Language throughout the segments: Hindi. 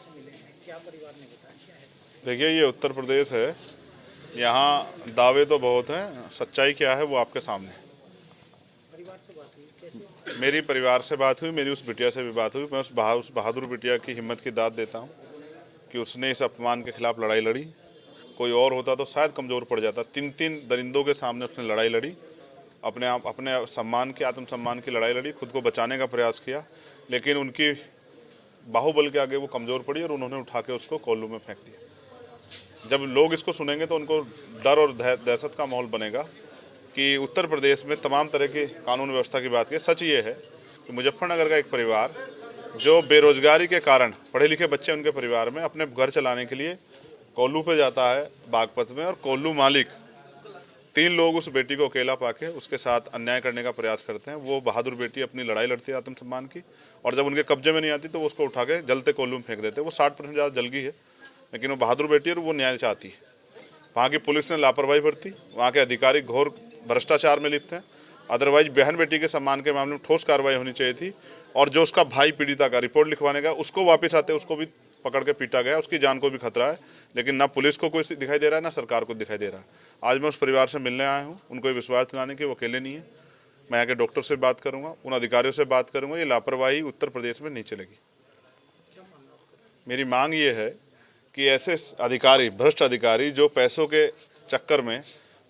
से मिले हैं, क्या परिवार ने बताया, क्या है? देखिए, ये उत्तर प्रदेश है, यहाँ दावे तो बहुत हैं, सच्चाई क्या है वो आपके सामने है। परिवार से बात हुई कैसे? मेरी परिवार से बात हुई, मेरी उस बिटिया से भी बात हुई। मैं उस बहादुर बिटिया की हिम्मत की दाद देता हूँ कि उसने इस अपमान के खिलाफ लड़ाई लड़ी। कोई और होता तो शायद कमज़ोर पड़ जाता। 3 दरिंदों के सामने उसने लड़ाई लड़ी, अपने सम्मान की, आत्मसम्मान की लड़ाई लड़ी, खुद को बचाने का प्रयास किया, लेकिन उनकी बाहुबल के आगे वो कमज़ोर पड़ी और उन्होंने उठा के उसको कोल्लू में फेंक दिया। जब लोग इसको सुनेंगे तो उनको डर और दहशत का माहौल बनेगा कि उत्तर प्रदेश में तमाम तरह की कानून व्यवस्था की बात की। सच ये है कि मुजफ्फरनगर का एक परिवार जो बेरोजगारी के कारण, पढ़े लिखे बच्चे उनके परिवार में, अपने घर चलाने के लिए कोल्लू पे जाता है बागपत में, और कोल्लू मालिक 3 लोग उस बेटी को अकेला पाके उसके साथ अन्याय करने का प्रयास करते हैं। वो बहादुर बेटी अपनी लड़ाई लड़ती है आत्मसम्मान की, और जब उनके कब्जे में नहीं आती तो वो उसको उठा के जलते कोल्लू में फेंक देते हैं। वो 60% ज़्यादा जल गई है, लेकिन वो बहादुर बेटी है और वो न्याय चाहती है। वहाँ की पुलिस ने लापरवाही बरती, वहाँ के अधिकारी घोर भ्रष्टाचार में लिप्त हैं। अदरवाइज बहन बेटी के सम्मान के मामले में ठोस कार्रवाई होनी चाहिए थी। और जो उसका भाई पीड़िता का रिपोर्ट लिखवाने का, उसको वापस आते उसको भी पकड़ के पीटा गया, उसकी जान को भी खतरा है, लेकिन ना पुलिस को कोई दिखाई दे रहा है, ना सरकार को दिखाई दे रहा है। आज मैं उस परिवार से मिलने आया हूँ, उनको ये विश्वास दिलाने की वो अकेले नहीं है। मैं यहाँ के डॉक्टर से बात करूँगा, उन अधिकारियों से बात करूँगा। ये लापरवाही उत्तर प्रदेश में नहीं चलेगी। मेरी मांग ये है कि ऐसे अधिकारी, भ्रष्ट अधिकारी, जो पैसों के चक्कर में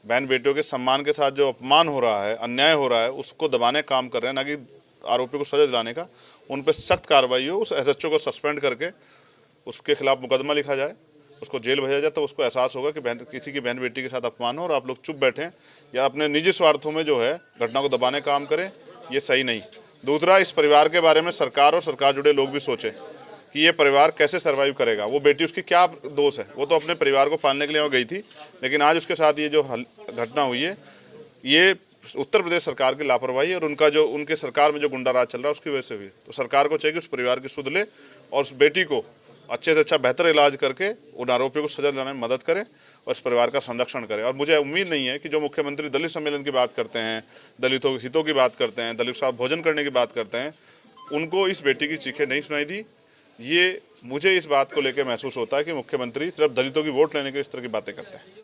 बहन बेटियों के सम्मान के साथ जो अपमान हो रहा है, अन्याय हो रहा है, उसको दबाने का काम कर रहे हैं, ना कि आरोपियों को सजा दिलाने का, उन पर सख्त कार्रवाई हो। उस एसएचओ को सस्पेंड करके उसके खिलाफ मुकदमा लिखा जाए, उसको जेल भेजा जाए, तो उसको एहसास होगा कि किसी की बहन बेटी के साथ अपमान हो और आप लोग चुप बैठें या अपने निजी स्वार्थों में जो है घटना को दबाने का काम करें। ये सही नहीं। दूसरा, इस परिवार के बारे में सरकार और सरकार जुड़े लोग भी सोचें कि ये परिवार कैसे सर्वाइव करेगा। वो बेटी, उसकी क्या दोष है? वो तो अपने परिवार को पालने के लिए वहाँ गई थी, लेकिन आज उसके साथ ये जो घटना हुई है, ये उत्तर प्रदेश सरकार की लापरवाही और उनके सरकार में जो गुंडा राज चल रहा है उसकी वजह से हुई। तो सरकार को चाहिए कि उस परिवार की सुध ले और उस बेटी को अच्छे से अच्छा बेहतर इलाज करके उन आरोपियों को सजा दिलाने में मदद करे और इस परिवार का संरक्षण करे। और मुझे उम्मीद नहीं है कि जो मुख्यमंत्री दलित सम्मेलन की बात करते हैं, दलितों के हितों की बात करते हैं, दलित साथ भोजन करने की बात करते हैं, उनको इस बेटी की चीखें नहीं सुनाई दी। ये मुझे इस बात को लेकर महसूस होता है कि मुख्यमंत्री सिर्फ दलितों की वोट लेने के इस तरह की बातें करते हैं।